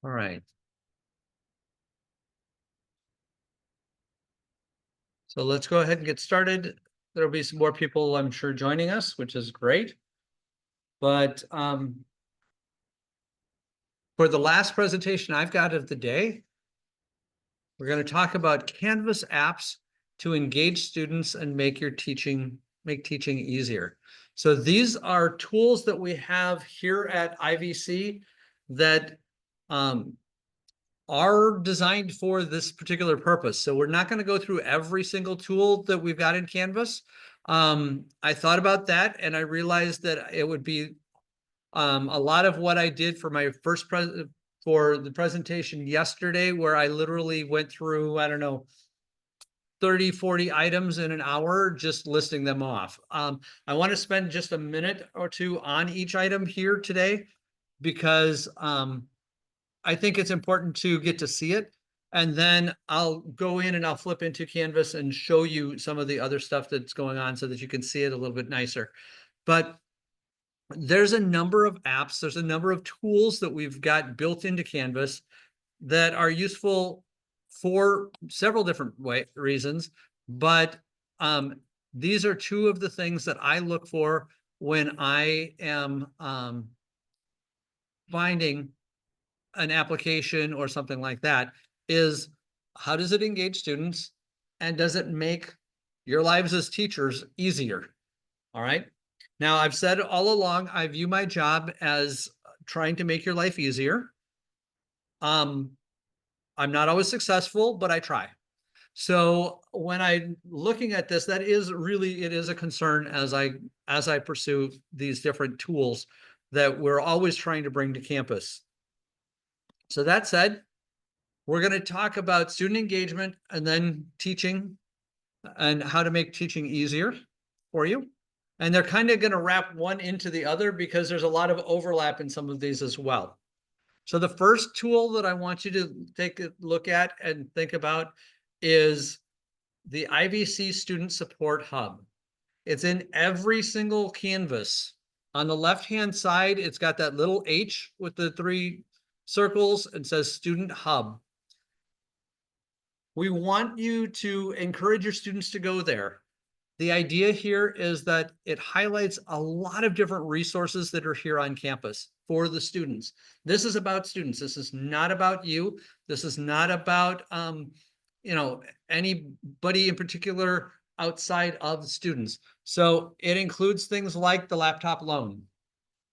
All right. So let's go ahead and get started. There'll be some more people, I'm sure, joining us, which is great. But for the last presentation I've got of the day, we're going to talk about Canvas apps to engage students and make teaching easier. So these are tools that we have here at IVC that are designed for this particular purpose. So we're not going to go through every single tool that we've got in Canvas. I thought about that and I realized that it would be a lot of what I did for my for the presentation yesterday, where I literally went through, I don't know, 30, 40 items in an hour, just listing them off. I want to spend just a minute or two on each item here today because I think it's important to get to see it. And then I'll go in and I'll flip into Canvas and show you some of the other stuff that's going on so that you can see it a little bit nicer. But there's a number of apps, there's a number of tools that we've got built into Canvas that are useful for several different reasons. But these are two of the things that I look for when I am finding an application or something like that, is how does it engage students and does it make your lives as teachers easier? All right. Now, I've said all along, I view my job as trying to make your life easier. I'm not always successful, but I try. So when I'm looking at this, that is really, it is a concern as I pursue these different tools that we're always trying to bring to campus. So that said, we're going to talk about student engagement and then teaching and how to make teaching easier for you. And they're kind of going to wrap one into the other because there's a lot of overlap in some of these as well. So the first tool that I want you to take a look at and think about is the IVC Student Support Hub. It's in every single Canvas. On the left-hand side, it's got that little H with the 3 circles and says Student Hub. We want you to encourage your students to go there. The idea here is that it highlights a lot of different resources that are here on campus for the students. This is about students. This is not about you. This is not about anybody in particular outside of students. So it includes things like the laptop loan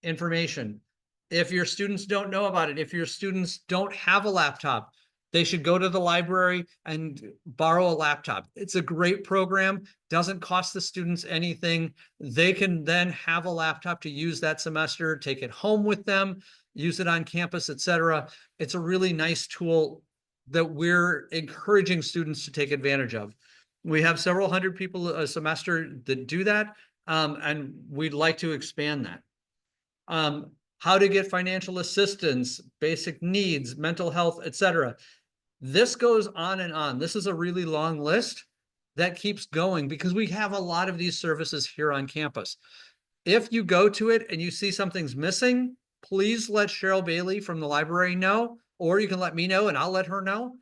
information. If your students don't know about it, if your students don't have a laptop, they should go to the library and borrow a laptop. It's a great program, doesn't cost the students anything. They can then have a laptop to use that semester, take it home with them, use it on campus, etc. It's a really nice tool that we're encouraging students to take advantage of. We have several hundred people a semester that do that, and we'd like to expand that. How to get financial assistance, basic needs, mental health, etc. This goes on and on. This is a really long list that keeps going because we have a lot of these services here on campus. If you go to it and you see something's missing, please let Cheryl Bailey from the library know, or you can let me know and I'll let her know.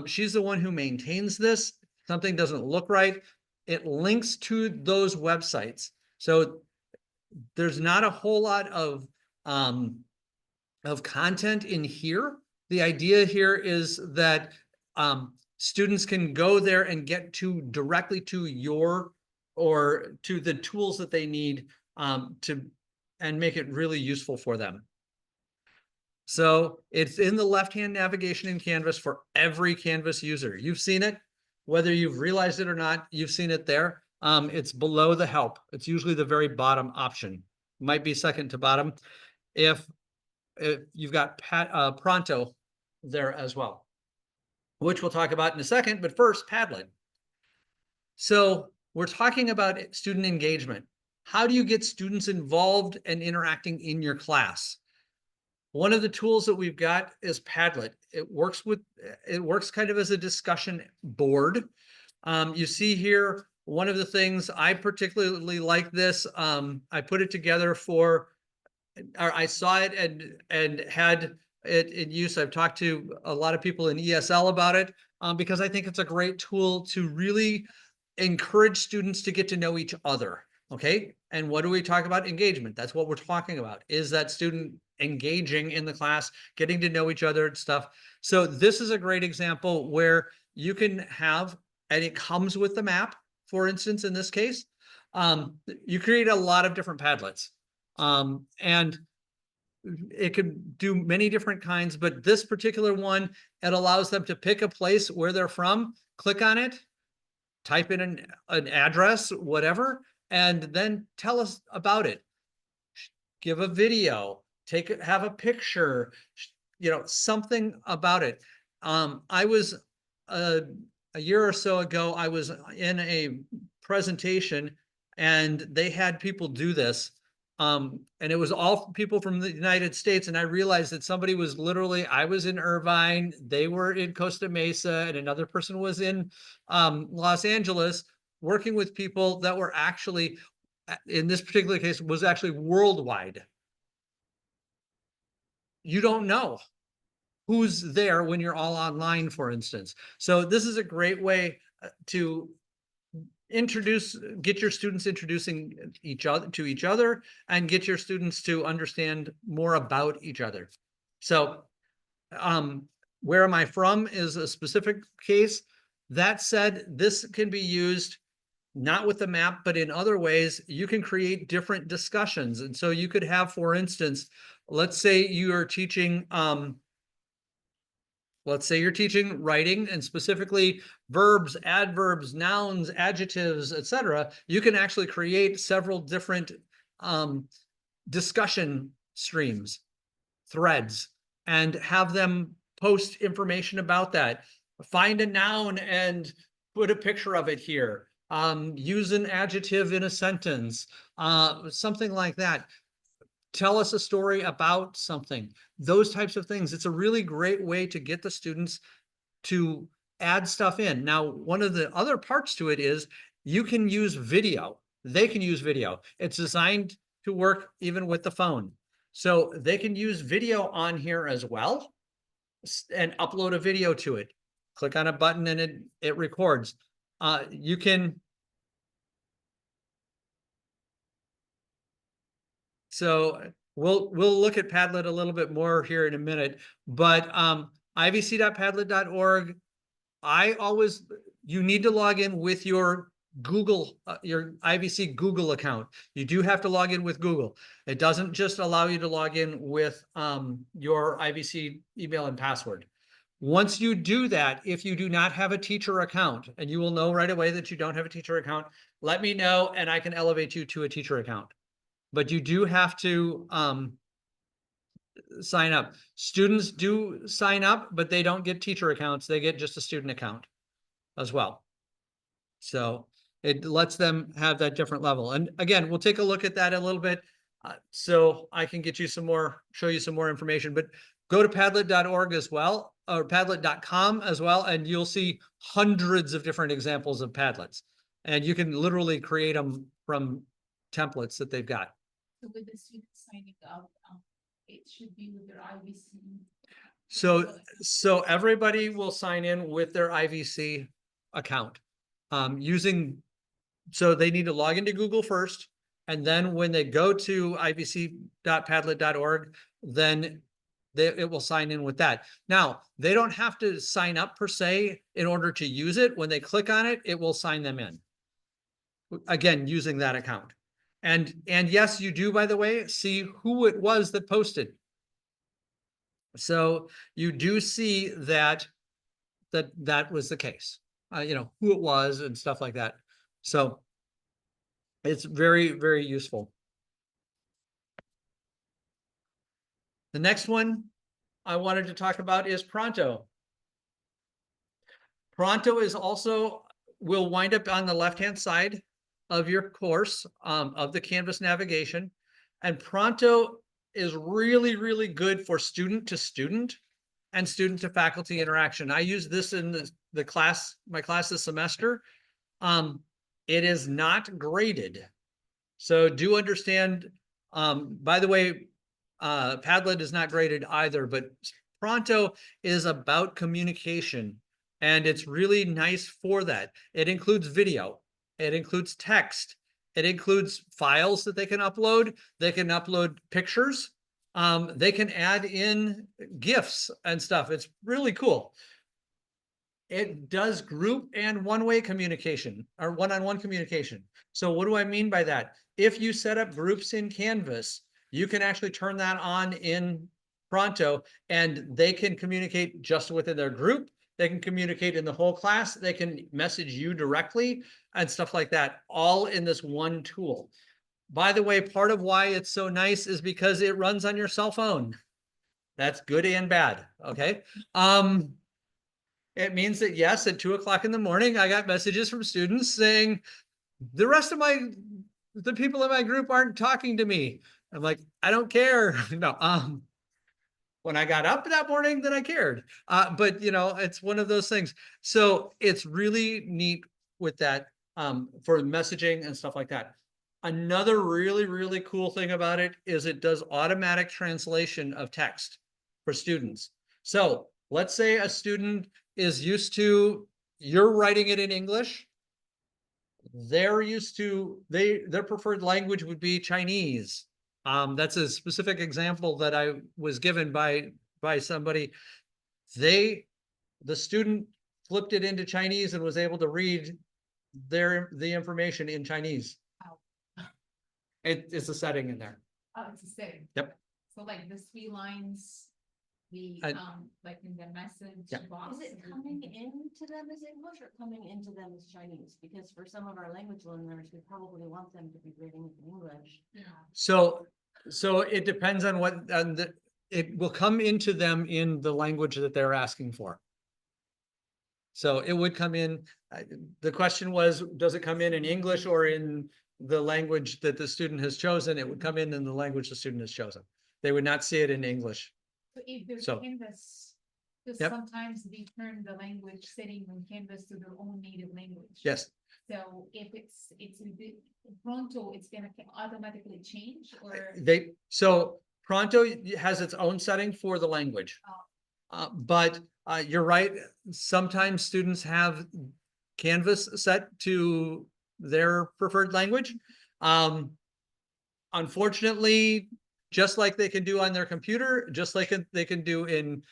She's the one who maintains this. Something doesn't look right, it links to those websites. So there's not a whole lot of content in here. The idea here is that students can go there and get directly to your or to the tools that they need and make it really useful for them. So it's in the left-hand navigation in Canvas for every Canvas user. You've seen it, whether you've realized it or not, you've seen it there. It's below the help. It's usually the very bottom option. Might be second to bottom. If you've got Pronto there as well, which we'll talk about in a second, but first, Padlet. So we're talking about student engagement. How do you get students involved and interacting in your class? One of the tools that we've got is Padlet. It works kind of as a discussion board. You see here, one of the things I particularly like this, I put it together for, or I saw it and had it in use. I've talked to a lot of people in ESL about it, because I think it's a great tool to really encourage students to get to know each other. Okay. And what do we talk about? Engagement. That's what we're talking about, is that student engaging in the class, getting to know each other and stuff. So this is a great example where you can have, and it comes with the map, for instance, in this case, you create a lot of different Padlets. And it could do many different kinds, but this particular one, it allows them to pick a place where they're from, click on it, type in an address, whatever, and then tell us about it. Give a video, have a picture, something about it. I was a year or so ago, I was in a presentation and they had people do this. And it was all people from the United States. And I realized that somebody was literally, I was in Irvine, they were in Costa Mesa, and another person was in Los Angeles, working with people that were actually, in this particular case, was actually worldwide. You don't know who's there when you're all online, for instance. So this is a great way to get your students introducing each other to each other, and get your students to understand more about each other. So where am I from is a specific case. That said, this can be used not with the map, but in other ways. You can create different discussions. And so you could have, for instance, let's say you are teaching let's say you're teaching writing, and specifically verbs, adverbs, nouns, adjectives, etc. You can actually create several different discussion streams, threads, and have them post information about that. Find a noun and put a picture of it here. Use an adjective in a sentence, something like that. Tell us a story about something, those types of things. It's a really great way to get the students to add stuff in. Now, one of the other parts to it is you can use video. They can use video. It's designed to work even with the phone. So they can use video on here as well and upload a video to it. Click on a button and it records. You can. So we'll look at Padlet a little bit more here in a minute, but ivc.padlet.org. You need to log in with your Google, your IVC Google account. You do have to log in with Google. It doesn't just allow you to log in with your IVC email and password. Once you do that, if you do not have a teacher account, and you will know right away that you don't have a teacher account, let me know and I can elevate you to a teacher account. But you do have to sign up. Students do sign up, but they don't get teacher accounts. They get just a student account as well. So it lets them have that different level. And again, we'll take a look at that a little bit so I can get you some more, show you some more information. But go to Padlet.org as well, or Padlet.com as well, and you'll see hundreds of different examples of Padlets. And you can literally create them from templates that they've got. So with the students signing up, it should be with their IVC. So everybody will sign in with their IVC account so they need to log into Google first. And then when they go to ivc.padlet.org, then it will sign in with that. Now, they don't have to sign up per se in order to use it. When they click on it, it will sign them in. Again, using that account. And yes, you do, by the way, see who it was that posted. So you do see that was the case, who it was and stuff like that. So it's very, very useful. The next one I wanted to talk about is Pronto. Pronto is also, will wind up on the left-hand side of your course, of the Canvas navigation. And Pronto is really, really good for student to student and student to faculty interaction. I use this in my class this semester. It is not graded. So do understand, by the way, Padlet is not graded either, but Pronto is about communication. And it's really nice for that. It includes video, it includes text, it includes files that they can upload. They can upload pictures. They can add in GIFs and stuff. It's really cool. It does group and one-way communication or one-on-one communication. So what do I mean by that? If you set up groups in Canvas, you can actually turn that on in Pronto and they can communicate just within their group. They can communicate in the whole class. They can message you directly and stuff like that, all in this one tool. By the way, part of why it's so nice is because it runs on your cell phone. That's good and bad, okay? It means that yes, at 2 o'clock in the morning, I got messages from students saying, the rest of the people in my group aren't talking to me. I'm like, I don't care. No, when I got up that morning, then I cared. But you know, it's one of those things. So it's really neat with that for messaging and stuff like that. Another really, really cool thing about it is it does automatic translation of text for students. So let's say a student is used to, you're writing it in English. They're used to, their preferred language would be Chinese. That's a specific example that I was given by somebody. The student flipped it into Chinese and was able to read the information in Chinese. Wow. It's a setting in there. Oh, it's the same. Yep. So like the 3 lines, like in the message Yeah. box. Is it coming into them as English or coming into them as Chinese? Because for some of our language learners, we probably want them to be reading it in English. Yeah. So it depends on what, it will come into them in the language that they're asking for. So it would come in, the question was, does it come in English or in the language that the student has chosen? It would come in the language the student has chosen. They would not see it in English. So if there's So- Canvas, because Yep. sometimes they turn the language setting on Canvas to their own native language. Yes. So if it's a bit Pronto, it's gonna automatically change or. So Pronto has its own setting for the language. But you're right, sometimes students have Canvas set to their preferred language. Unfortunately, just like they can do on their computer, just like they can do in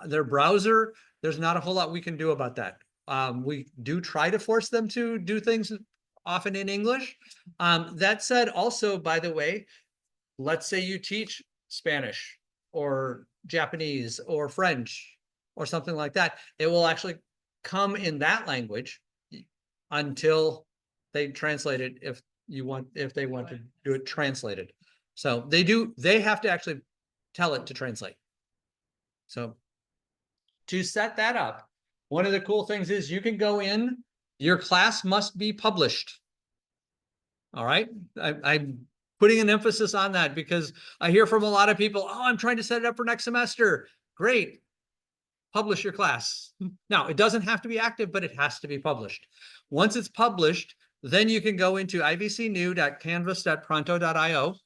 their browser, there's not a whole lot we can do about that. We do try to force them to do things often in English. That said, also, by the way, let's say you teach Spanish or Japanese or French or something like that, it will actually come in that language until they translate it if they want to do it translated. So they have to actually tell it to translate. So to set that up, one of the cool things is you can go in, your class must be published. All right, I'm putting an emphasis on that because I hear from a lot of people, oh, I'm trying to set it up for next semester. Great, publish your class. Now, it doesn't have to be active, but it has to be published. Once it's published, then you can go into ivcnew.canvas.pronto.io.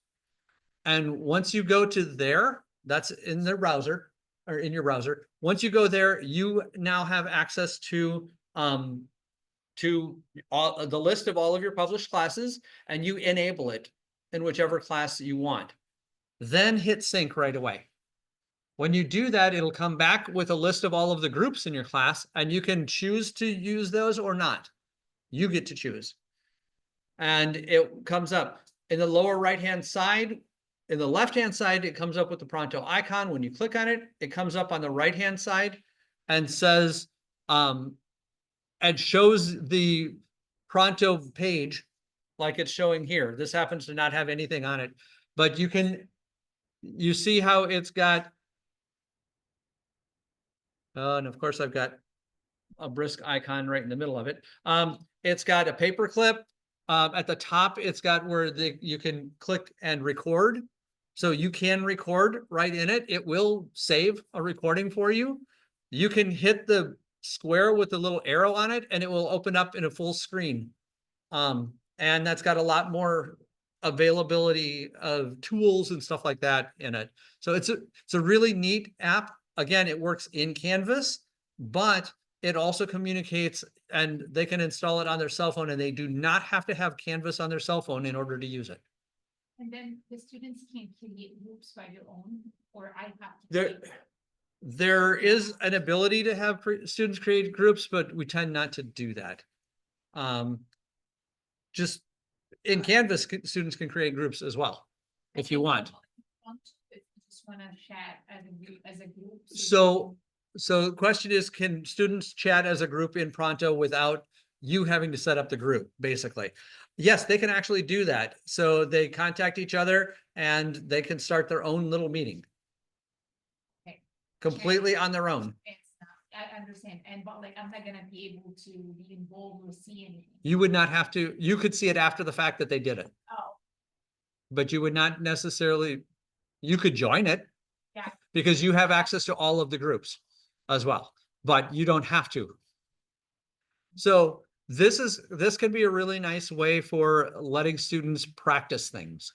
And once you go to there, that's in their browser or in your browser. Once you go there, you now have access to the list of all of your published classes, and you enable it in whichever class you want. Then hit sync right away. When you do that, it'll come back with a list of all of the groups in your class, and you can choose to use those or not. You get to choose. And it comes up in the lower right-hand side. In the left-hand side, it comes up with the Pronto icon. When you click on it, it comes up on the right-hand side and says, and shows the Pronto page like it's showing here. This happens to not have anything on it, but you see how it's got, and of course I've got a brisk icon right in the middle of it. It's got a paper clip. At the top, it's got where you can click and record. So you can record right in it. It will save a recording for you. You can hit the square with the little arrow on it and it will open up in a full screen. And that's got a lot more availability of tools and stuff like that in it. So it's a really neat app. Again, it works in Canvas, but it also communicates, and they can install it on their cell phone, and they do not have to have Canvas on their cell phone in order to use it. And then the students can create groups by their own, or I have to. There, create- there is an ability to have students create groups, but we tend not to do that. Just in Canvas, students can create groups as well, if you want. If you just wanna chat as a group. So the question is, can students chat as a group in Pronto without you having to set up the group, basically? Yes, they can actually do that. So they contact each other and they can start their own little meeting. Okay. Completely on their own. It's not, I understand, but like, I'm not gonna be able to be involved or see anything. You would not have to, you could see it after the fact that they did it, Oh, but you would not necessarily, you could join it. Yeah. Because you have access to all of the groups as well, but you don't have to. So this can be a really nice way for letting students practice things.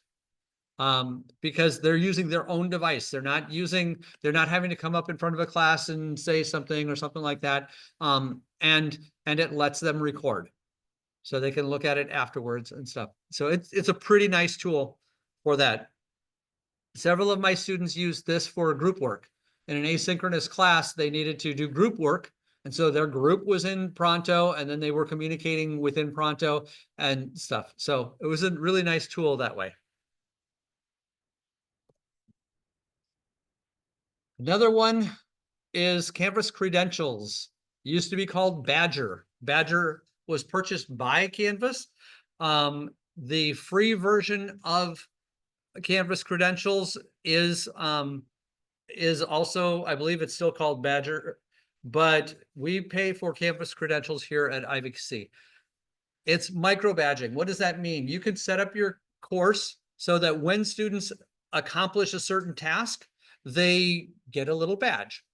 Because they're using their own device. They're not having to come up in front of a class and say something or something like that. And it lets them record. So they can look at it afterwards and stuff. So it's a pretty nice tool for that. Several of my students used this for group work. In an asynchronous class, they needed to do group work. And so their group was in Pronto, and then they were communicating within Pronto and stuff. So it was a really nice tool that way. Another one is Canvas Credentials. Used to be called Badger. Badger was purchased by Canvas. The free version of Canvas Credentials is also, I believe it's still called Badger, but we pay for Canvas Credentials here at IVC. It's micro badging. What does that mean? You can set up your course so that when students accomplish a certain task, they get a little badge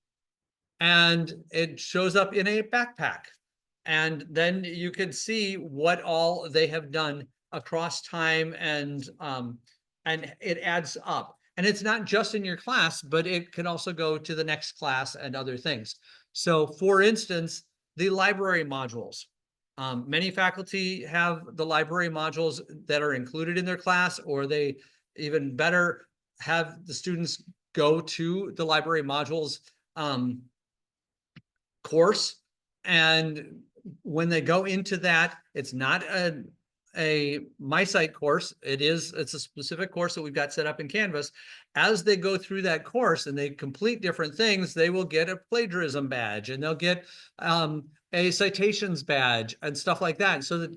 and it shows up in a backpack. And then you can see what all they have done across time, and it adds up. And it's not just in your class, but it can also go to the next class and other things. So for instance, the library modules. Many faculty have the library modules that are included in their class, or they even better have the students go to the library modules course. And when they go into that, it's not a MySite course. It's a specific course that we've got set up in Canvas. As they go through that course and they complete different things, they will get a plagiarism badge, and they'll get a citations badge and stuff like that, so that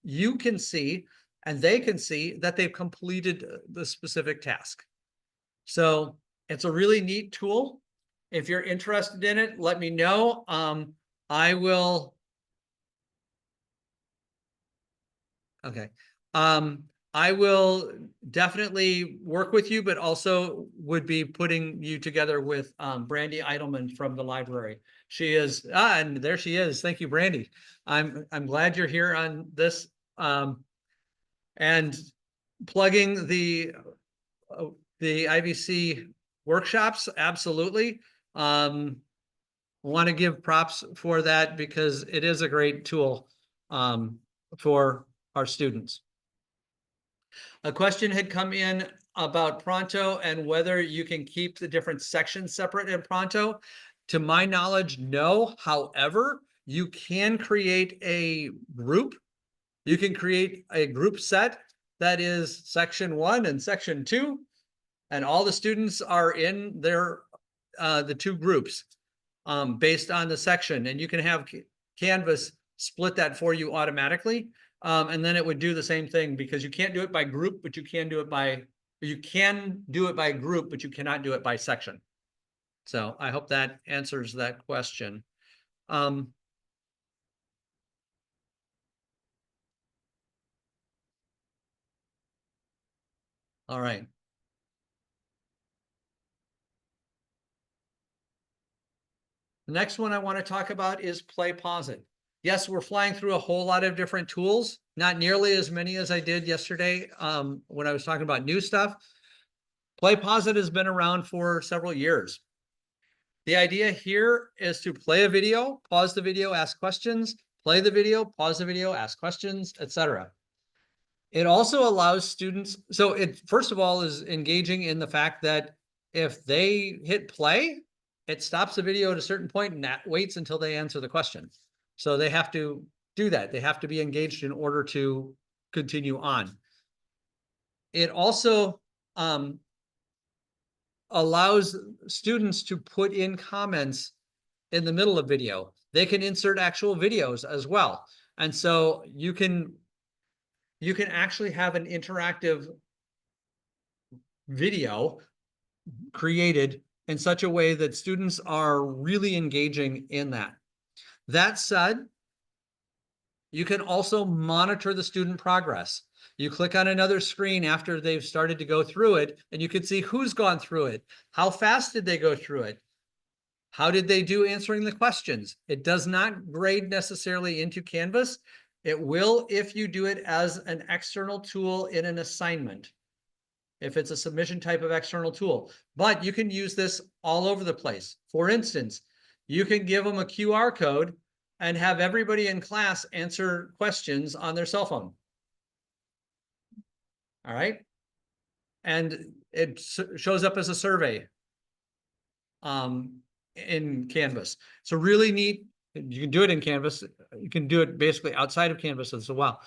you can see and they can see that they've completed the specific task. So it's a really neat tool. If you're interested in it, let me know. I will. Okay. I will definitely work with you, but also would be putting you together with Brandy Eidelman from the library. She is, and there she is. Thank you, Brandy. I'm glad you're here on this. And plugging the IVC workshops, absolutely. Want to give props for that because it is a great tool for our students. A question had come in about Pronto and whether you can keep the different sections separate in Pronto. To my knowledge, no. However, you can create a group. You can create a group set that is section 1 and section 2, and all the students are in their the two groups based on the section, and you can have Canvas split that for you automatically. And then it would do the same thing, because you can't do it by group, but you can do it by group, but you cannot do it by section. So I hope that answers that question. All right. The next one I want to talk about is Play Pause It. Yes, we're flying through a whole lot of different tools, not nearly as many as I did yesterday when I was talking about new stuff. PlayPosit has been around for several years. The idea here is to play a video, pause the video, ask questions, play the video, pause the video, ask questions, etc. It also allows students, so it first of all is engaging in the fact that if they hit play, it stops the video at a certain point and that waits until they answer the question. So they have to do that. They have to be engaged in order to continue on. It also allows students to put in comments in the middle of video. They can insert actual videos as well. And so you can actually have an interactive video created in such a way that students are really engaging in that. That said, you can also monitor the student progress. You click on another screen after they've started to go through it, and you can see who's gone through it. How fast did they go through it? How did they do answering the questions? It does not grade necessarily into Canvas. It will if you do it as an external tool in an assignment, if it's a submission type of external tool. But you can use this all over the place. For instance, you can give them a QR code and have everybody in class answer questions on their cell phone. All right. And it shows up as a survey in Canvas. It's a really neat, you can do it in Canvas. You can do it basically outside of Canvas as well.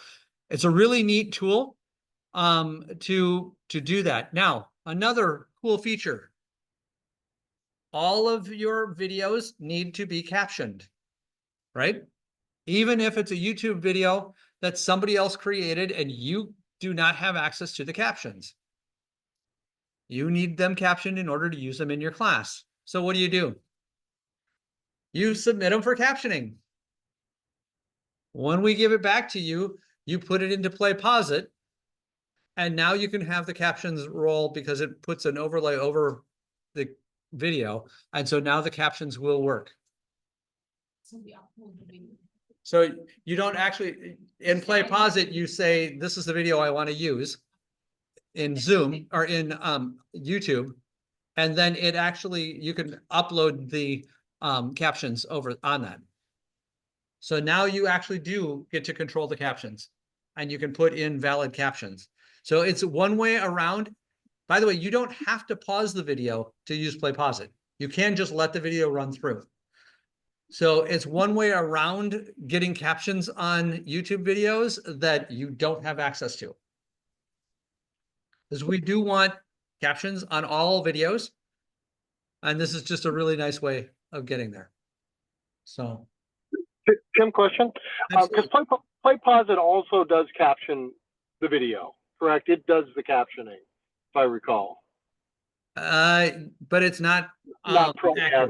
It's a really neat tool to do that. Now, another cool feature. All of your videos need to be captioned, right? Even if it's a YouTube video that somebody else created and you do not have access to the captions. You need them captioned in order to use them in your class. So what do? You submit them for captioning. When we give it back to you, you put it into PlayPosit, and now you can have the captions roll because it puts an overlay over the video. And so now the captions will work. So we upload the video. So you don't actually, in PlayPosit, you say, this is the video I want to use in Zoom or in YouTube. And then it actually, you can upload the captions over on that. So now you actually do get to control the captions and you can put in valid captions. So it's one way around. By the way, you don't have to pause the video to use PlayPosit. You can just let the video run through. So it's one way around getting captions on YouTube videos that you don't have access to. Because we do want captions on all videos. And this is just a really nice way of getting there. So. Tim, question? Because PlayPosit also does caption the video, correct? It does the captioning, if I recall. But it's not Not accurate.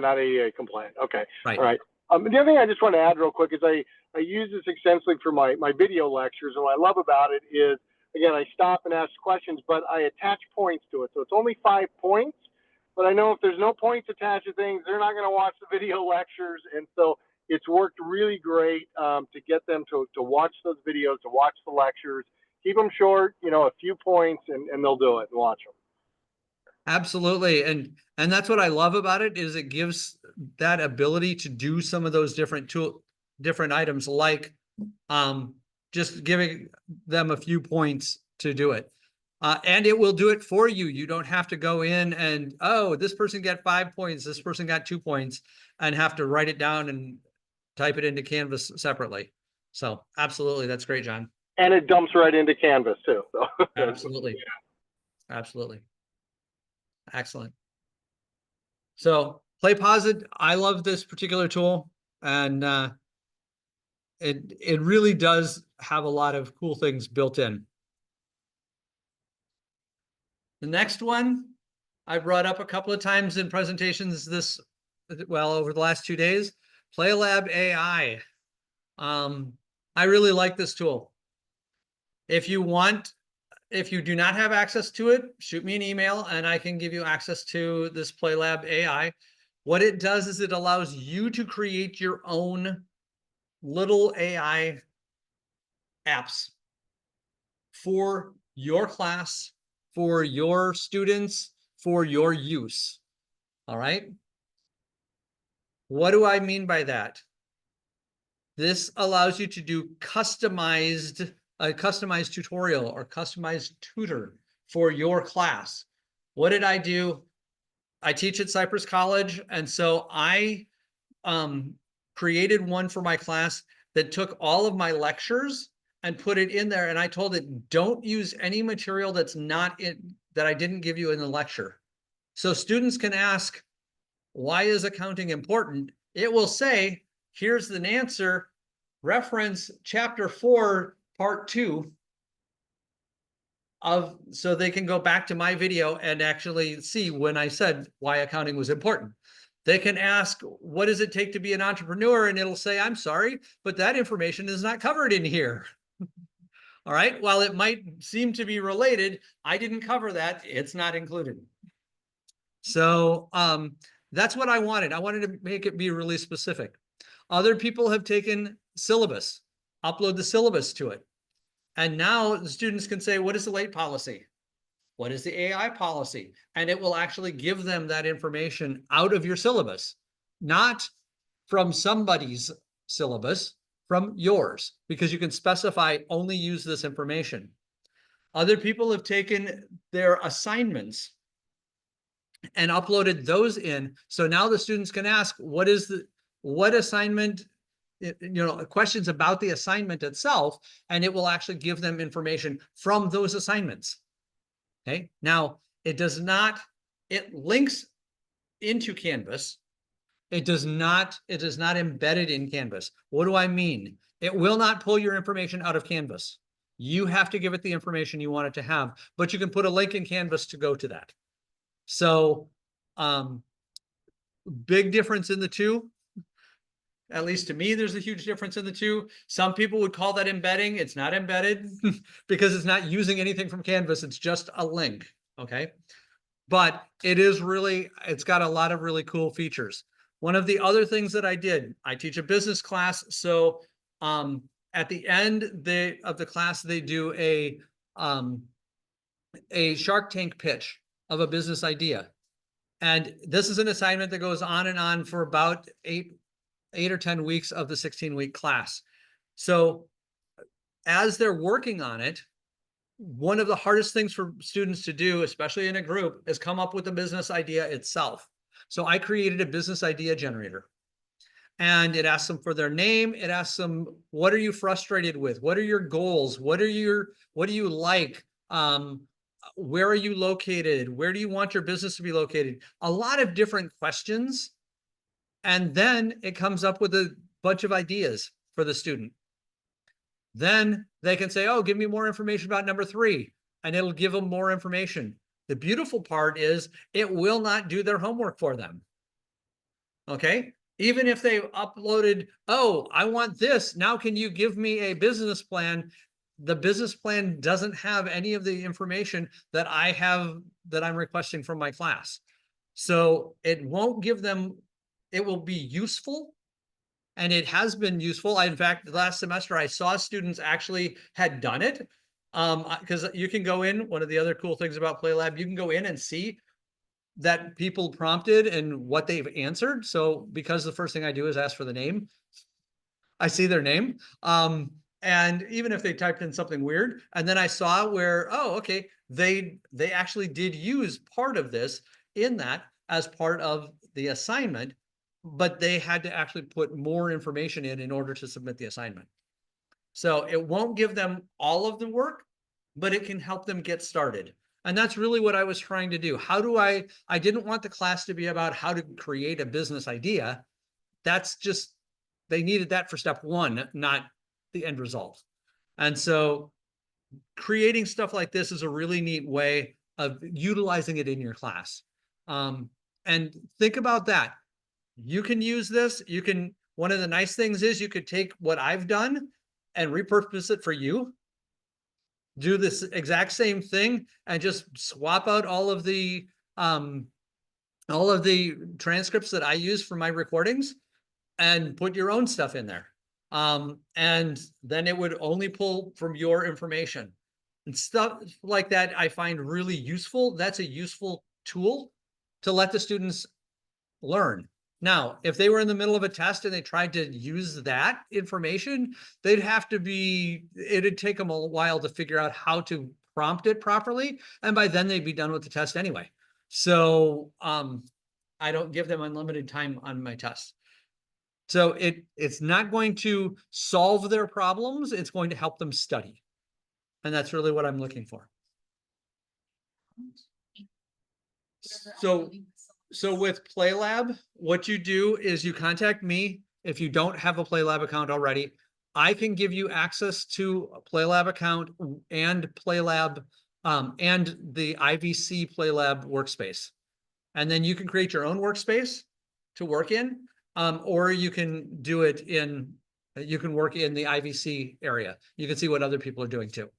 not ADA compliant. Okay. Right. All right. The other thing I just want to add real quick is I use this extensively for my video lectures, and what I love about it is, again, I stop and ask questions, but I attach points to it. So it's only 5 points, but I know if there's no points attached to things, they're not going to watch the video lectures, and so it's worked really great to get them to watch those videos, to watch the lectures, keep them short, a few points, and they'll do it and watch them. Absolutely. And that's what I love about it is it gives that ability to do some of those different items like just giving them a few points to do it. And it will do it for you. You don't have to go in and, oh, this person got 5 points, this person got 2 points, and have to write it down and type it into Canvas separately. So absolutely. That's great, John. And it dumps right into Canvas too. So. Absolutely. Absolutely. Excellent. So PlayPosit, I love this particular tool, and it really does have a lot of cool things built in. The next one I brought up a couple of times in presentations over the last 2 days, PlayLab AI. I really like this tool. If you do not have access to it, shoot me an email and I can give you access to this PlayLab AI. What it does is it allows you to create your own little AI apps for your class, for your students, for your use. All right. What do I mean by that? This allows you to do a customized tutorial or customized tutor for your class. What did I do? I teach at Cypress College, and so I created one for my class that took all of my lectures and put it in there. And I told it, don't use any material that's not in, that I didn't give you in the lecture. So students can ask, why is accounting important? It will say, here's an answer, reference chapter 4, part 2 of, so they can go back to my video and actually see when I said why accounting was important. They can ask, what does it take to be an entrepreneur? And it'll say, I'm sorry, but that information is not covered in here. All right, while it might seem to be related, I didn't cover that. It's not included. So that's what I wanted. I wanted to make it be really specific. Other people have taken syllabus, upload the syllabus to it. And now the students can say, what is the late policy? What is the AI policy? And it will actually give them that information out of your syllabus, not from somebody's syllabus, from yours, because you can specify only use this information. Other people have taken their assignments and uploaded those in. So now the students can ask, what assignment, questions about the assignment itself, and it will actually give them information from those assignments. Okay, now it links into Canvas. It is not embedded in Canvas. What do I mean? It will not pull your information out of Canvas. You have to give it the information you want it to have, but you can put a link in Canvas to go to that. So, big difference in the two. At least to me, there's a huge difference in the two. Some people would call that embedding. It's not embedded because it's not using anything from Canvas. It's just a link, okay? But it's got a lot of really cool features. One of the other things that I did, I teach a business class. So at the end of the class, they do a Shark Tank pitch of a business idea. And this is an assignment that goes on and on for about 8 or 10 weeks of the 16-week class. So as they're working on it, one of the hardest things for students to do, especially in a group, is come up with the business idea itself. So I created a business idea generator. And it asks them for their name. It asks them, what are you frustrated with? What are your goals? What do you like? Where are you located? Where do you want your business to be located? A lot of different questions. And then it comes up with a bunch of ideas for the student. Then they can say, oh, give me more information about number 3, and it'll give them more information. The beautiful part is it will not do their homework for them. Okay. Even if they uploaded, oh, I want this. Now, can you give me a business plan? The business plan doesn't have any of the information that I'm requesting from my class. So it won't give them, it will be useful. And it has been useful. In fact, last semester, I saw students actually had done it. Because you can go in, one of the other cool things about PlayLab, you can go in and see that people prompted and what they've answered. So because the first thing I do is ask for the name, I see their name. And even if they typed in something weird, and then I saw where, oh, okay, they actually did use part of this in that as part of the assignment, but they had to actually put more information in order to submit the assignment. So it won't give them all of the work, but it can help them get started. And that's really what I was trying to do. I didn't want the class to be about how to create a business idea. That's just, they needed that for step 1, not the end result. And so creating stuff like this is a really neat way of utilizing it in your class. And think about that. You can use this. One of the nice things is you could take what I've done and repurpose it for you. Do this exact same thing and just swap out all of the transcripts that I use for my recordings and put your own stuff in there. And then it would only pull from your information. And stuff like that I find really useful. That's a useful tool to let the students learn. Now, if they were in the middle of a test and they tried to use that information, it'd take them a while to figure out how to prompt it properly. And by then they'd be done with the test anyway. So I don't give them unlimited time on my tests. So it's not going to solve their problems. It's going to help them study. And that's really what I'm looking for. So with PlayLab, what you do is you contact me. If you don't have a PlayLab account already, I can give you access to a PlayLab account and PlayLab and the IVC PlayLab workspace. And then you can create your own workspace to work in, or you can do it you can work in the IVC area. You can see what other people are doing too.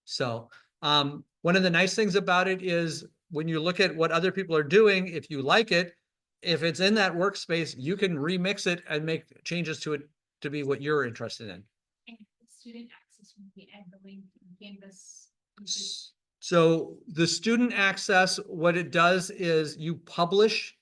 So one of the nice things about it is when you look at what other people are doing, if you like it, if it's in that workspace, you can remix it and make changes to it to be what you're interested in. And the student access will be at the link in Canvas. So the student access, what it does is you publish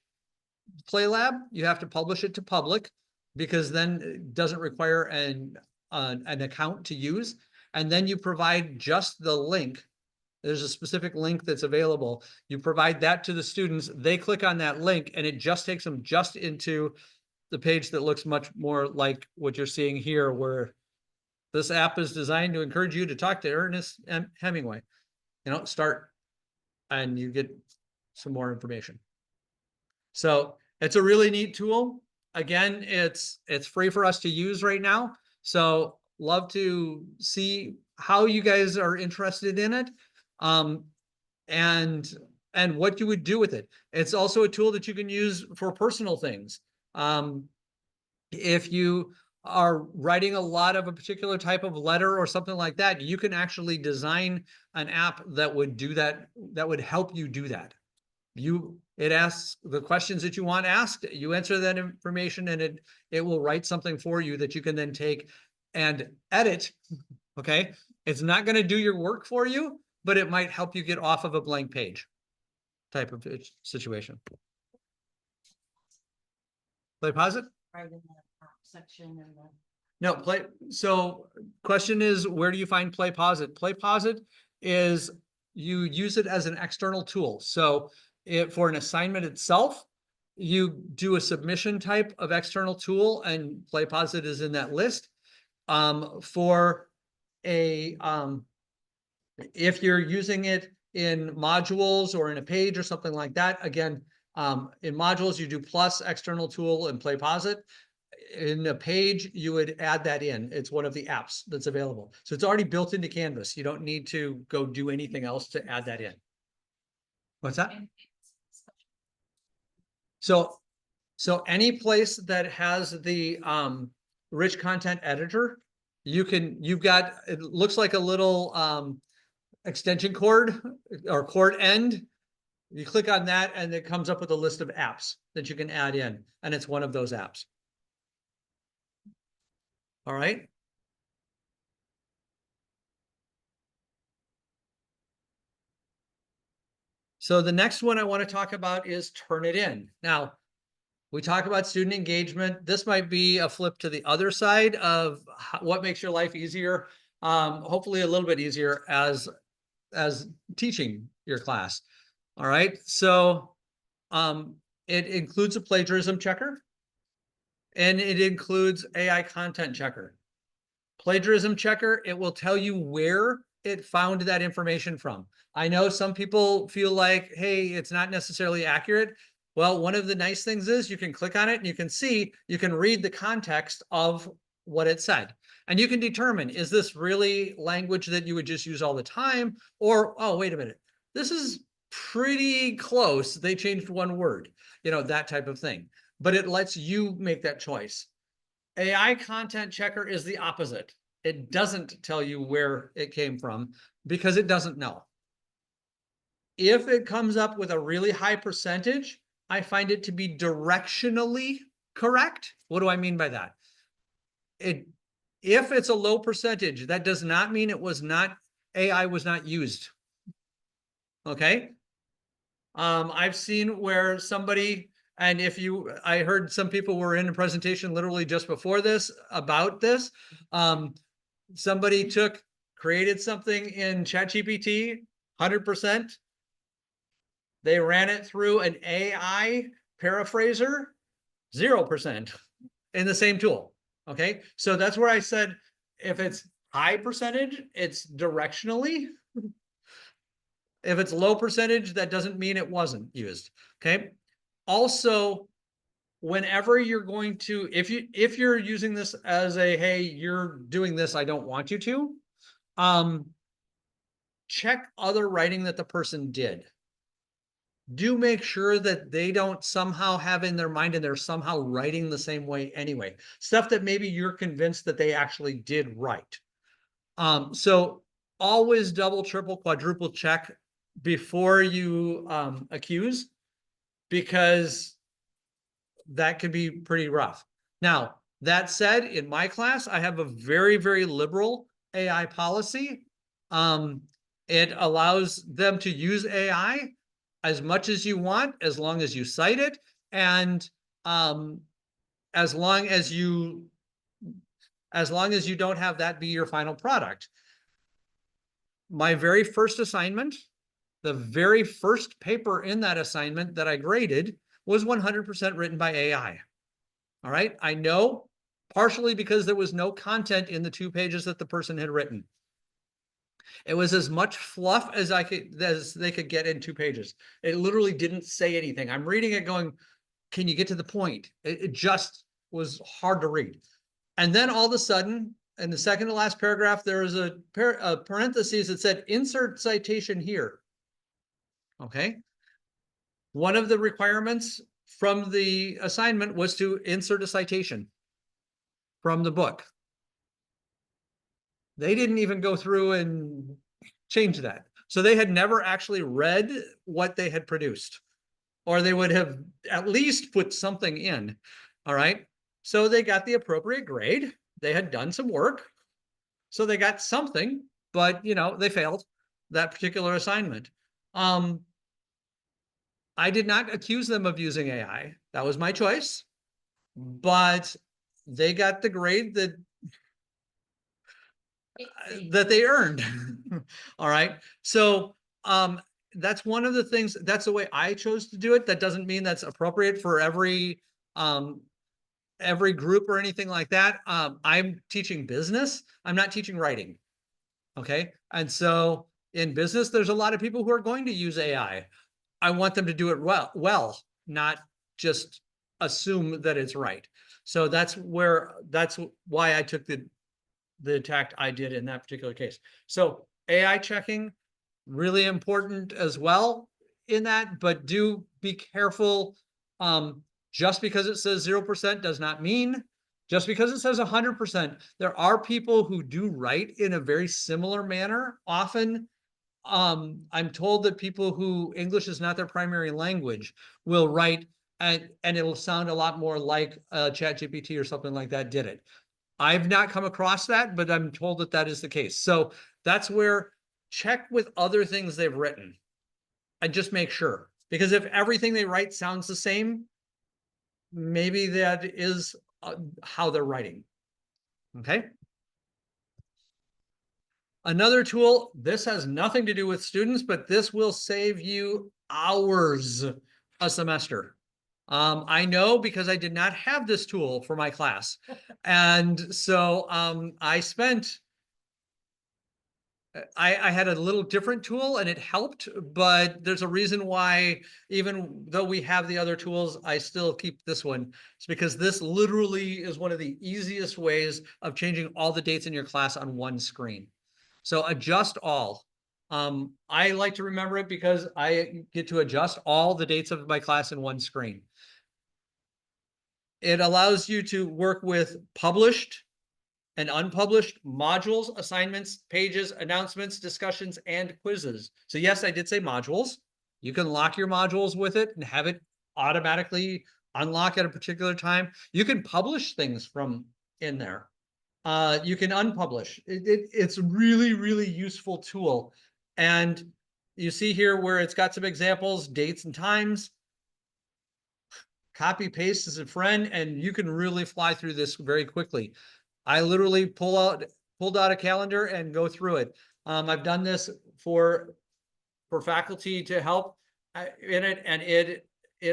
PlayLab, you have to publish it to public because then it doesn't require an account to use. And then you provide just the link. There's a specific link that's available. You provide that to the students. They click on that link and it just takes them just into the page that looks much more like what you're seeing here, where this app is designed to encourage you to talk to Ernest Hemingway. Start and you get some more information. So it's a really neat tool. Again, it's free for us to use right now. So love to see how you guys are interested in it. And what you would do with it. It's also a tool that you can use for personal things. If you are writing a lot of a particular type of letter or something like that, you can actually design an app that would do that, that would help you do that. It asks the questions that you want asked, you answer that information, and it will write something for you that you can then take and edit. Okay. It's not going to do your work for you, but it might help you get off of a blank page type of situation. PlayPosit? Right in the app section and the. No, so question is, where do you find PlayPosit? PlayPosit is, you use it as an external tool. So for an assignment itself, you do a submission type of external tool and PlayPosit is in that list. If you're using it in modules or in a page or something like that, again, in modules, you do plus external tool and PlayPosit. In a page, you would add that in. It's one of the apps that's available. So it's already built into Canvas. You don't need to go do anything else to add that in. What's that? So any place that has the rich content editor, you've got, it looks like a little extension cord or cord end. You click on that and it comes up with a list of apps that you can add in, and it's one of those apps. All right. So the next one I want to talk about is Turnitin. Now, we talk about student engagement. This might be a flip to the other side of what makes your life easier, hopefully a little bit easier as teaching your class. All right. So it includes a plagiarism checker. And it includes AI content checker. Plagiarism checker, it will tell you where it found that information from. I know some people feel like, hey, it's not necessarily accurate. Well, one of the nice things is you can click on it and you can read the context of what it said. And you can determine, is this really language that you would just use all the time? Or, oh, wait a minute, this is pretty close. They changed one word, that type of thing. But it lets you make that choice. AI content checker is the opposite. It doesn't tell you where it came from because it doesn't know. If it comes up with a really high percentage, I find it to be directionally correct. What do I mean by that? If it's a low percentage, that does not mean it was not, AI was not used. Okay? I've seen where somebody, and I heard some people were in a presentation literally just before this about this. Somebody created something in ChatGPT, 100%. They ran it through an AI paraphraser, 0% in the same tool. Okay, so that's where I said, if it's high percentage, it's directionally. If it's low percentage, that doesn't mean it wasn't used. Okay. Also, whenever you're going to, if you're using this as a, hey, you're doing this, I don't want you to, check other writing that the person did. Do make sure that they don't somehow have in their mind and they're somehow writing the same way anyway. Stuff that maybe you're convinced that they actually did right. So always double, triple, quadruple check before you accuse, because that could be pretty rough. Now, that said, in my class, I have a very, very liberal AI policy. It allows them to use AI as much as you want, as long as you cite it, and as long as you don't have that be your final product. My very first assignment, the very first paper in that assignment that I graded was 100% written by AI. All right. I know, partially because there was no content in the 2 pages that the person had written. It was as much fluff as they could get in 2 pages. It literally didn't say anything. I'm reading it going, can you get to the point? It just was hard to read. And then all of a sudden, in the second to last paragraph, there was a parenthesis that said, insert citation here. Okay. One of the requirements from the assignment was to insert a citation from the book. They didn't even go through and change that. So they had never actually read what they had produced, or they would have at least put something in. All right. So they got the appropriate grade. They had done some work. So they got something, but they failed that particular assignment. I did not accuse them of using AI. That was my choice, but they got the grade that they earned. All right. So that's one of the things, that's the way I chose to do it. That doesn't mean that's appropriate for every group or anything like that. I'm teaching business. I'm not teaching writing. Okay. And so in business, there's a lot of people who are going to use AI. I want them to do it well, not just assume that it's right. So that's why I took the tact I did in that particular case. So AI checking, really important as well in that, but do be careful. Just because it says 0% does not mean, just because it says 100%, there are people who do write in a very similar manner. Often, I'm told that people who English is not their primary language will write and it'll sound a lot more like ChatGPT or something like that did it. I've not come across that, but I'm told that that is the case. So that's where check with other things they've written and just make sure, because if everything they write sounds the same, maybe that is how they're writing. Okay. Another tool, this has nothing to do with students, but this will save you hours a semester. I know because I did not have this tool for my class. And so I had a little different tool and it helped, but there's a reason why, even though we have the other tools, I still keep this one. It's because this literally is one of the easiest ways of changing all the dates in your class on one screen. So adjust all. I like to remember it because I get to adjust all the dates of my class in one screen. It allows you to work with published and unpublished modules, assignments, pages, announcements, discussions, and quizzes. So yes, I did say modules. You can lock your modules with it and have it automatically unlock at a particular time. You can publish things from in there. You can unpublish. It's really, really useful tool. And you see here where it's got some examples, dates and times. Copy paste as a friend, and you can really fly through this very quickly. I literally pulled out a calendar and go through it. I've done this for faculty to help in it, and it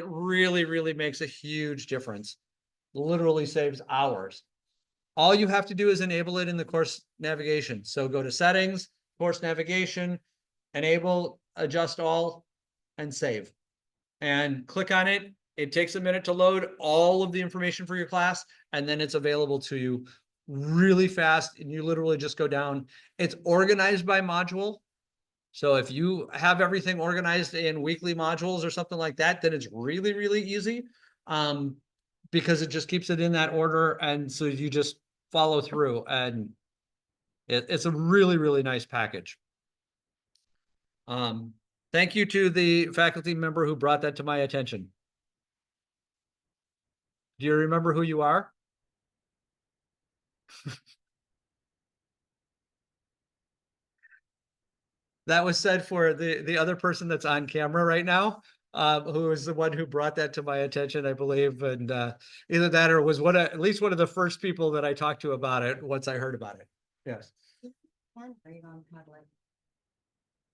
really, really makes a huge difference. Literally saves hours. All you have to do is enable it in the course navigation. So go to settings, course navigation, enable, adjust all, and save. And click on it. It takes a minute to load all of the information for your class, and then it's available to you really fast. And you literally just go down. It's organized by module. So if you have everything organized in weekly modules or something like that, then it's really, really easy. Because it just keeps it in that order. And so you just follow through, and it's a really, really nice package. Thank you to the faculty member who brought that to my attention. Do you remember who you are? That was said for the other person that's on camera right now, who is the one who brought that to my attention, I believe. And either that or was at least one of the first people that I talked to about it once I heard about it. Yes. And grade on Padlet.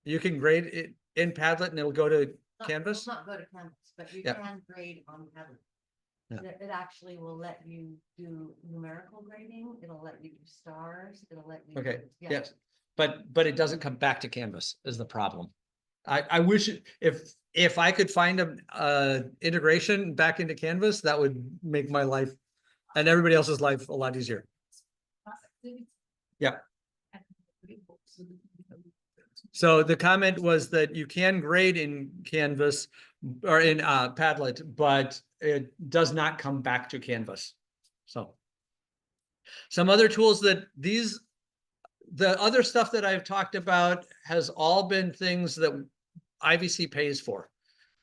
You can grade it in Padlet and it'll go to Canvas? Not go to Canvas, but you Yeah. can grade on Padlet. Yeah. It actually will let you do numerical grading. It'll let you do stars. It'll let you. Okay, do- yeah. yes, but it doesn't come back to Canvas is the problem. I wish if I could find a integration back into Canvas, that would make my life and everybody else's life a lot easier. Yeah. So the comment was that you can grade in Canvas or in Padlet, but it does not come back to Canvas. So some other tools that the other stuff that I've talked about has all been things that IVC pays for.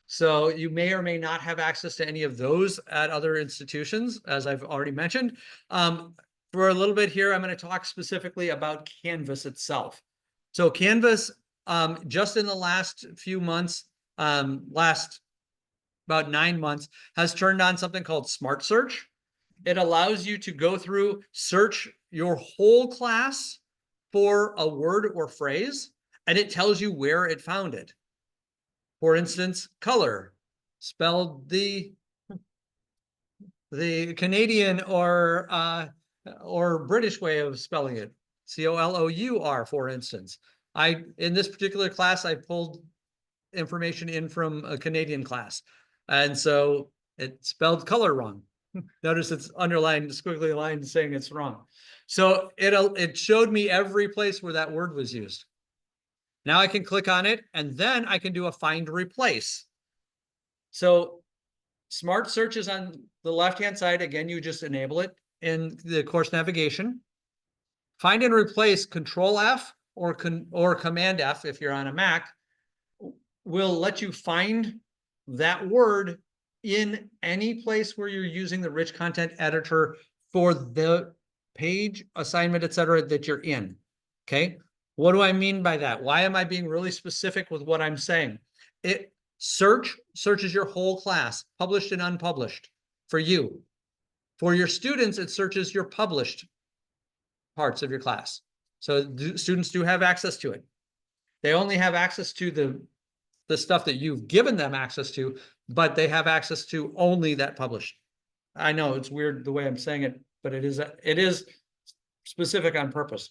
So you may or may not have access to any of those at other institutions, as I've already mentioned. For a little bit here, I'm going to talk specifically about Canvas itself. So Canvas, just in the last few months, last about 9 months, has turned on something called Smart Search. It allows you to go through, search your whole class for a word or phrase, and it tells you where it found it. For instance, color, spelled the Canadian or British way of spelling it, COLOUR, for instance. In this particular class, I pulled information in from a Canadian class, and so it spelled color wrong. Notice it's underlined, squiggly line saying it's wrong. So it showed me every place where that word was used. Now I can click on it, and then I can do a find replace. So Smart Search is on the left-hand side. Again, you just enable it in the course navigation. Find and replace, Control F or Command F if you're on a Mac, will let you find that word in any place where you're using the rich content editor for the page, assignment, etc., that you're in. Okay. What do I mean by that? Why am I being really specific with what I'm saying? It searches your whole class, published and unpublished, for you. For your students, it searches your published parts of your class. So students do have access to it. They only have access to the stuff that you've given them access to, but they have access to only that published. I know it's weird the way I'm saying it, but it is specific on purpose.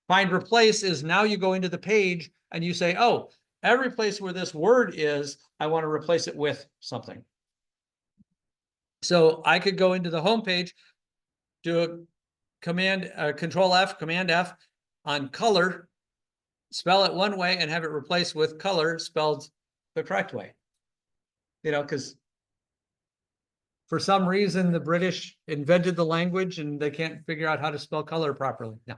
Find replace is now you go into the page and you say, oh, every place where this word is, I want to replace it with something. So I could go into the home page, do a Control F, Command F on color, spell it one way and have it replaced with color spelled the correct way. You know, because for some reason the British invented the language and they can't figure out how to spell color properly. No,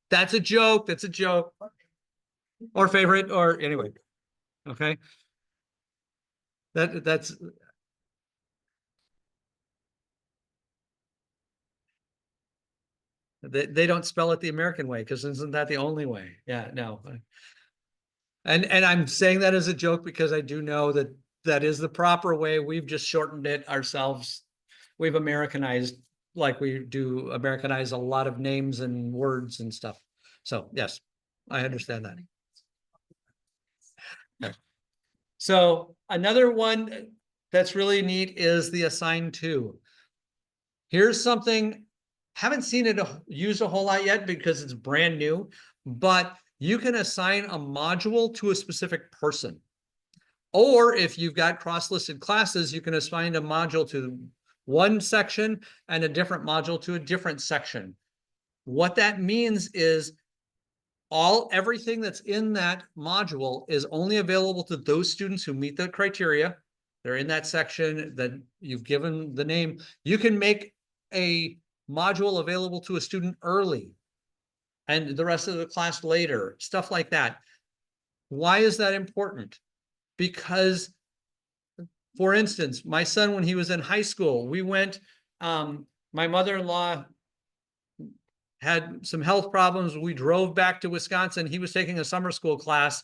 that's a joke. That's a joke. Or favorite, or anyway. Okay. That's They don't spell it the American way, because isn't that the only way? Yeah, no. And I'm saying that as a joke because I do know that that is the proper way. We've just shortened it ourselves. We've Americanized, like we do Americanize a lot of names and words and stuff. So yes, I understand that. Yeah. So another one that's really neat is the assign to. Here's something, haven't seen it used a whole lot yet because it's brand new, but you can assign a module to a specific person. Or if you've got cross-listed classes, you can assign a module to one section and a different module to a different section. What that means is everything that's in that module is only available to those students who meet the criteria. They're in that section that you've given the name. You can make a module available to a student early and the rest of the class later, stuff like that. Why is that important? Because, for instance, my son, when he was in high school, we went, my mother-in-law had some health problems. We drove back to Wisconsin. He was taking a summer school class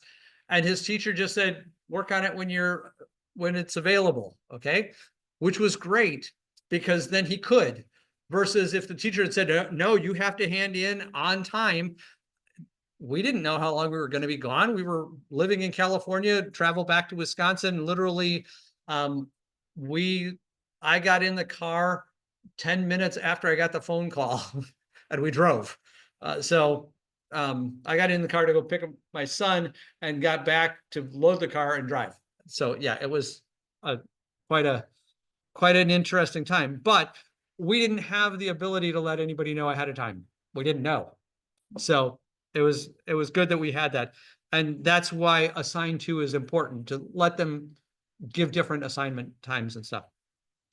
and his teacher just said, work on it when it's available. Okay. Which was great because then he could, versus if the teacher had said, no, you have to hand in on time. We didn't know how long we were going to be gone. We were living in California, travel back to Wisconsin. Literally, I got in the car 10 minutes after I got the phone call and we drove. I got in the car to go pick up my son and got back to load the car and drive. So yeah, it was quite an interesting time, but we didn't have the ability to let anybody know ahead of time. We didn't know. So it was good that we had that. And that's why assign to is important, to let them give different assignment times and stuff.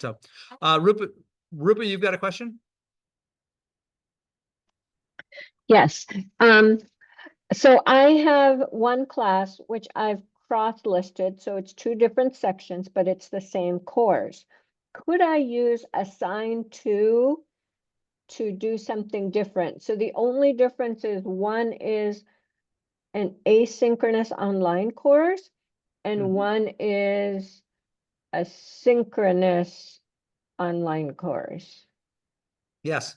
So Rupa, you've got a question? Yes. So I have one class which I've cross-listed, so it's two different sections, but it's the same course. Could I use assign to do something different? So the only difference is one is an asynchronous online course and Mhm. one is a synchronous online course. Yes.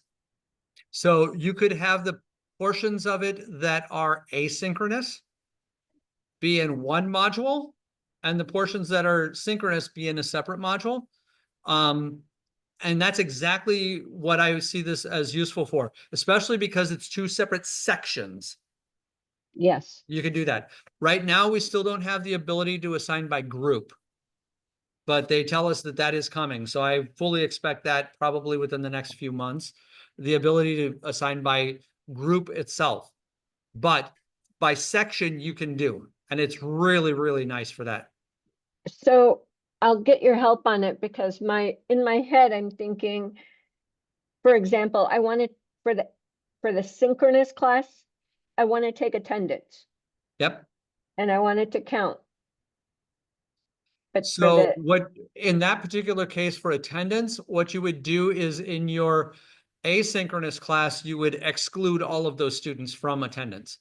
So you could have the portions of it that are asynchronous be in one module and the portions that are synchronous be in a separate module. And that's exactly what I see this as useful for, especially because it's two separate sections. Yes. You can do that. Right now, we still don't have the ability to assign by group, but they tell us that that is coming. So I fully expect that probably within the next few months, the ability to assign by group itself, but by section you can do. And it's really, really nice for that. So I'll get your help on it because in my head, I'm thinking, for example, I wanted for the synchronous class, I want to take attendance Yep. and I want it to count. But for So what, in that particular case for attendance, what you would do is in your asynchronous class, you would exclude all of those students from attendance.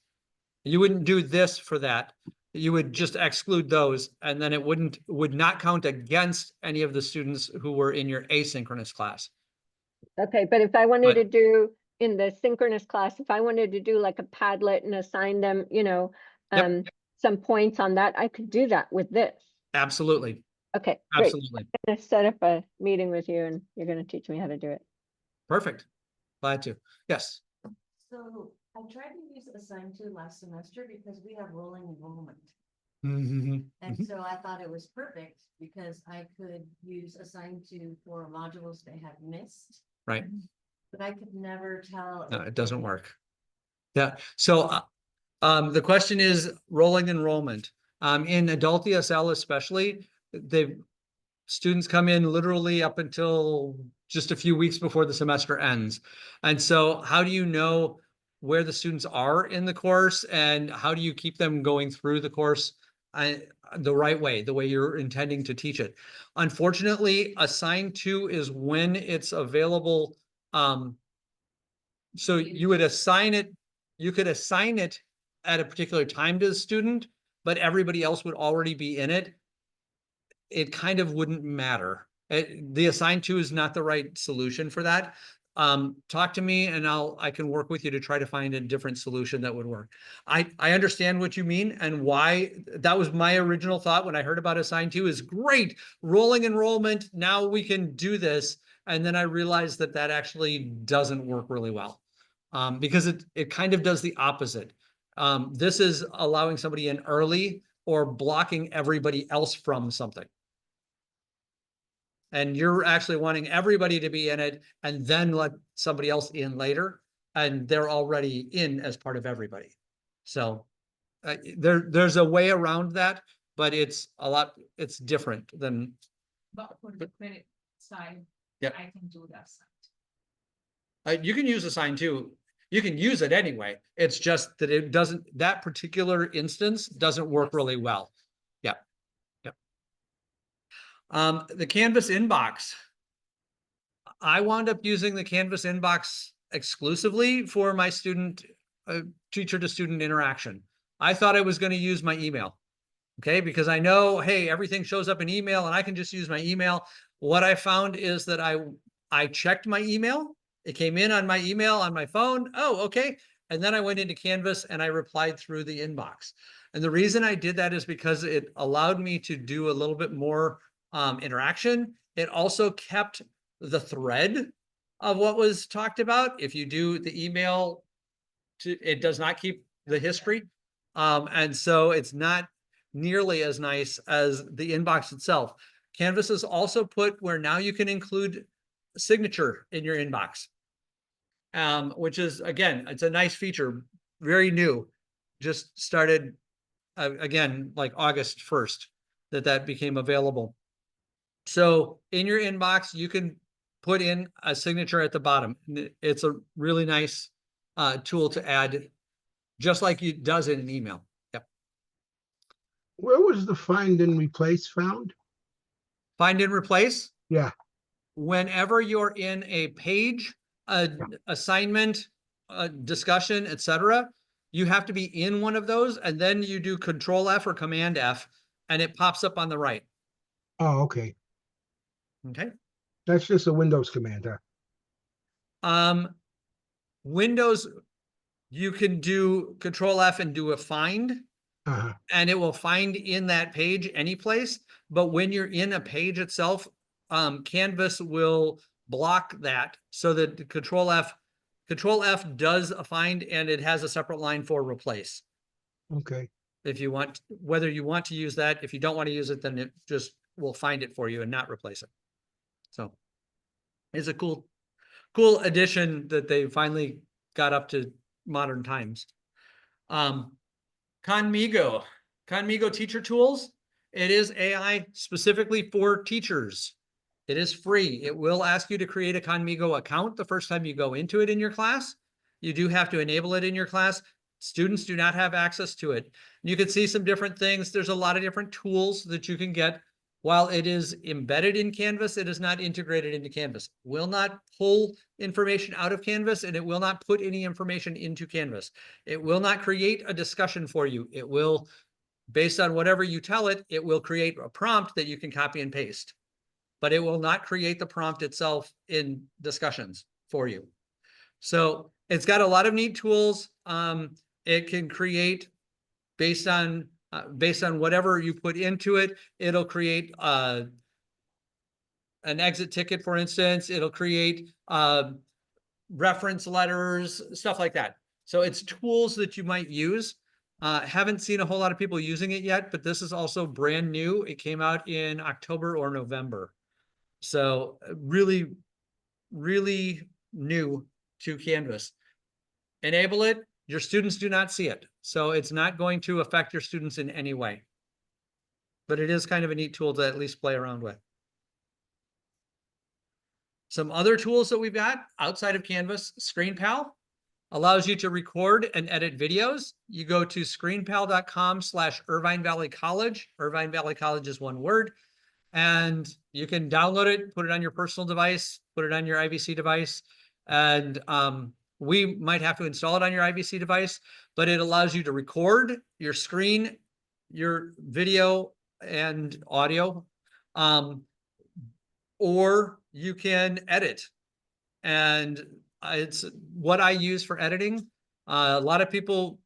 You wouldn't do this for that. You would just exclude those, and then it would not count against any of the students who were in your asynchronous class. okay, but if I wanted But- to do in the synchronous class, if I wanted to do like a Padlet and assign them, Yep. some points on that, I could do that with this. Absolutely, Okay, great. absolutely. I'm gonna set up a meeting with you and you're gonna teach me how to do it. Perfect. Glad to. Yes. So I tried to use assign to last semester because we have rolling enrollment. Mhm. And Mhm. so I thought it was perfect because I could use assign to for modules they have missed. Right. But I could never tell. No, if it doesn't they- work. Yeah. So the question is rolling enrollment. In adult ESL especially, students come in literally up until just a few weeks before the semester ends. And so how do you know where the students are in the course and how do you keep them going through the course the right way, the way you're intending to teach it? Unfortunately, assign to is when it's available So you would assign it, you could assign it at a particular time to the student, but everybody else would already be in it. It kind of wouldn't matter. The assign to is not the right solution for that. Talk to me and I can work with you to try to find a different solution that would work. I understand what you mean and why. That was my original thought when I heard about assign to is great, rolling enrollment. Now we can do this. And then I realized that that actually doesn't work really well. Because it kind of does the opposite. This is allowing somebody in early or blocking everybody else from something. And you're actually wanting everybody to be in it and then let somebody else in later, and they're already in as part of everybody. So there's a way around that, but it's different than, But for the credit side, Yep. I can do that side. you can use assign to, you can use it anyway. It's just that it doesn't, that particular instance doesn't work really well. Yeah. Yep. The Canvas inbox. I wound up using the Canvas inbox exclusively for my student, teacher to student interaction. I thought I was going to use my email. Okay, because I know, hey, everything shows up in email and I can just use my email. What I found is that I checked my email. It came in on my email on my phone. Oh, okay. And then I went into Canvas and I replied through the inbox. And the reason I did that is because it allowed me to do a little bit more interaction. It also kept the thread of what was talked about. If you do the email, it does not keep the history. And so it's not nearly as nice as the inbox itself. Canvas has also put where now you can include signature in your inbox, which is, again, it's a nice feature, very new, just started again, like August 1st, that became available. So in your inbox, you can put in a signature at the bottom. It's a really nice tool to add, just like it does in an email. Yep. Where was the find and replace found? Find and replace. Yeah. Whenever you're in a page, assignment, discussion, etc., you have to be in one of those, and then you do Control F or Command F, and it pops up on the right. Oh, okay. Okay. That's just a Windows command, huh? Windows, you can do Control F and do a find, Uh-huh. and it will find in that page any place. But when you're in a page itself, Canvas will block that so that Control F does a find and it has a separate line for replace. Okay. If you want, whether you want to use that, if you don't want to use it, then it just will find it for you and not replace it. So it's a cool addition that they finally got up to modern times. Conmigo teacher tools. It is AI specifically for teachers. It is free. It will ask you to create a Conmigo account the first time you go into it in your class. You do have to enable it in your class. Students do not have access to it. You can see some different things. There's a lot of different tools that you can get. While it is embedded in Canvas, it is not integrated into Canvas. It will not pull information out of Canvas, and it will not put any information into Canvas. It will not create a discussion for you. It will, based on whatever you tell it, it will create a prompt that you can copy and paste. But it will not create the prompt itself in discussions for you. So it's got a lot of neat tools. It can create based on whatever you put into it. It'll create an exit ticket, for instance. It'll create reference letters, stuff like that. So it's tools that you might use. Haven't seen a whole lot of people using it yet, but this is also brand new. It came out in October or November. So really, really new to Canvas. Enable it. Your students do not see it. So it's not going to affect your students in any way. But it is kind of a neat tool to at least play around with. Some other tools that we've got outside of Canvas, ScreenPal allows you to record and edit videos. You go to screenpal.com/Irvine Valley College. Irvine Valley College is one word. And you can download it, put it on your personal device, put it on your IVC device, and we might have to install it on your IVC device, but it allows you to record your screen, your video and audio. Or you can edit. And it's what I use for editing. A lot of people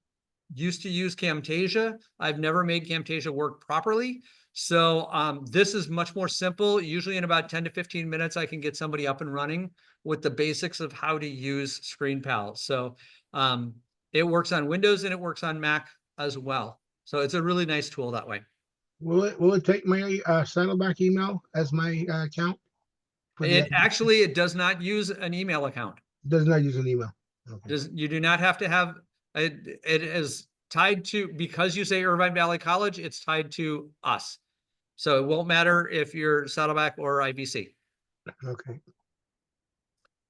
used to use Camtasia. I've never made Camtasia work properly. So this is much more simple. Usually in about 10 to 15 minutes, I can get somebody up and running with the basics of how to use ScreenPal. So it works on Windows and it works on Mac as well. So it's a really nice tool that way. Will it take my Saddleback email as my account? For the- It does not use an email account. Does not use an email. Okay. You do not have to have it. It is tied to, because you say Irvine Valley College, it's tied to us. So it won't matter if you're Saddleback or IVC. Okay.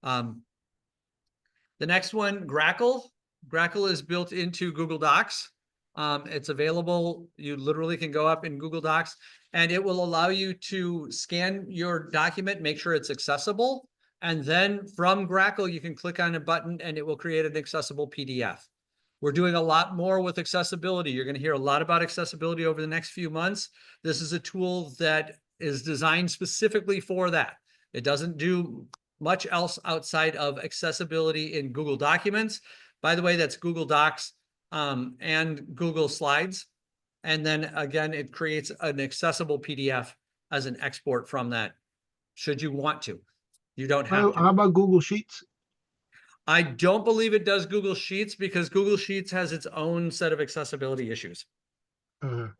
The next one, Grackle. Grackle is built into Google Docs. It's available. You literally can go up in Google Docs and it will allow you to scan your document, make sure it's accessible. And then from Grackle, you can click on a button and it will create an accessible PDF. We're doing a lot more with accessibility. You're going to hear a lot about accessibility over the next few months. This is a tool that is designed specifically for that. It doesn't do much else outside of accessibility in Google Documents. By the way, that's Google Docs and Google Slides. And then again, it creates an accessible PDF as an export from that, should you want to. You don't have to. How about Google Sheets? I don't believe it does Google Sheets because Google Sheets has its own set of accessibility issues,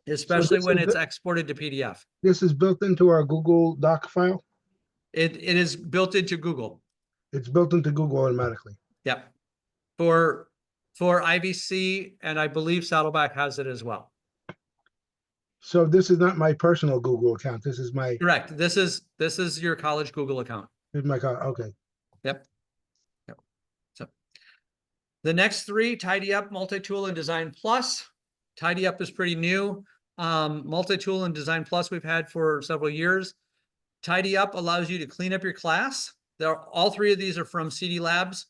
especially when it's exported to PDF. This is built into our Google Doc file? It is built into Google. It's built into Google automatically. Yep. For IVC, and I believe Saddleback has it as well. So this is not my personal Google account. This is my, Correct. This is your college Google account. okay. Yep. So the next three, Tidy Up, Multi-Tool, and Design Plus. Tidy Up is pretty new. Multi-Tool and Design Plus we've had for several years. Tidy Up allows you to clean up your class. All three of these are from CD Labs.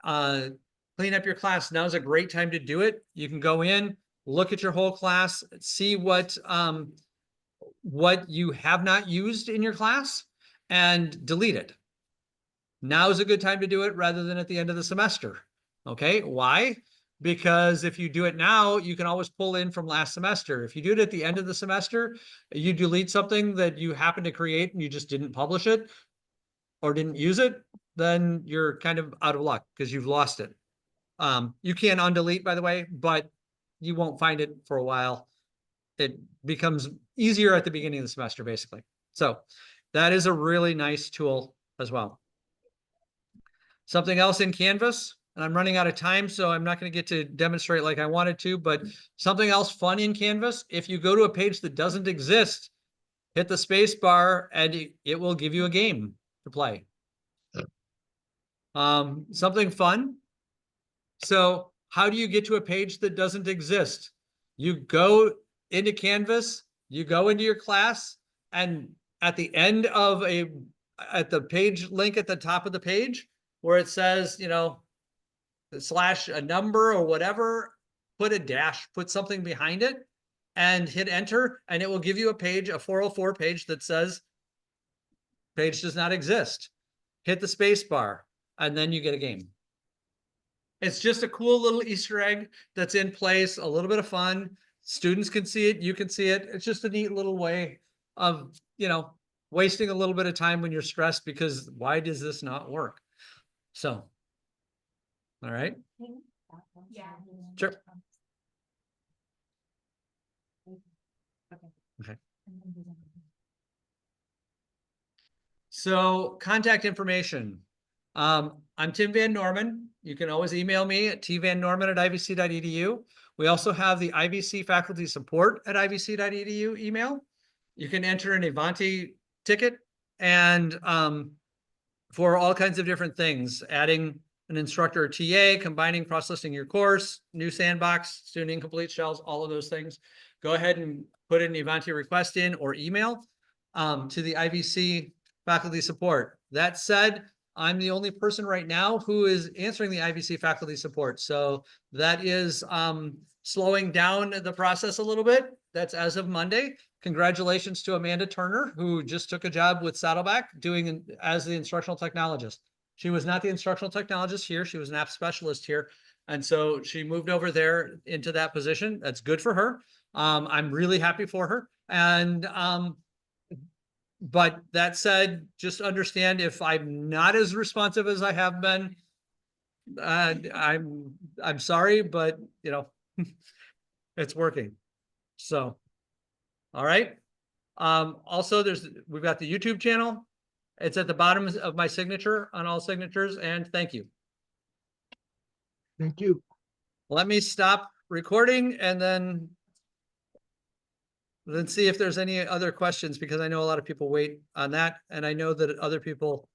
Clean up your class. Now is a great time to do it. You can go in, look at your whole class, see what you have not used in your class, and delete it. Now is a good time to do it rather than at the end of the semester. Okay, why? Because if you do it now, you can always pull in from last semester. If you do it at the end of the semester, you delete something that you happen to create and you just didn't publish it or didn't use it, then you're kind of out of luck because you've lost it. You can undelete, by the way, but you won't find it for a while. It becomes easier at the beginning of the semester, basically. So that is a really nice tool as well. Something else in Canvas, and I'm running out of time, so I'm not going to get to demonstrate like I wanted to, but something else fun in Canvas, if you go to a page that doesn't exist, hit the space bar and it will give you a game to play. Something fun. So how do you get to a page that doesn't exist? You go into Canvas, you go into your class, and at the end of at the page link at the top of the page, where it says, you know, slash a number or whatever, put a dash, put something behind it and hit enter. And it will give you a page, a 404 page that says page does not exist. Hit the space bar and then you get a game. It's just a cool little Easter egg that's in place, a little bit of fun. Students can see it, you can see it. It's just a neat little way of, you know, wasting a little bit of time when you're stressed because why does this not work? So, all right. Yeah. Sure. Okay. So contact information. I'm Tim Van Norman. You can always email me at tvannorman@ivc.edu. We also have the IVC faculty support at ivc.edu email. You can enter an Ivanti ticket and for all kinds of different things, adding an instructor or TA, combining, cross-listing your course, new sandbox, student incomplete shells, all of those things. Go ahead and put an Ivanti request in or email to the IVC faculty support. That said, I'm the only person right now who is answering the IVC faculty support. So that is slowing down the process a little bit. That's as of Monday. Congratulations to Amanda Turner, who just took a job with Saddleback doing as the instructional technologist. She was not the instructional technologist here. She was an app specialist here. And so she moved over there into that position. That's good for her. I'm really happy for her. And but that said, just understand if I'm not as responsive as I have been, I'm sorry, but you know, it's working. So, all right. Also we've got the YouTube channel. It's at the bottom of my signature on all signatures, and thank you. Thank you. Let me stop recording and then see if there's any other questions, because I know a lot of people wait on that, and I know that other people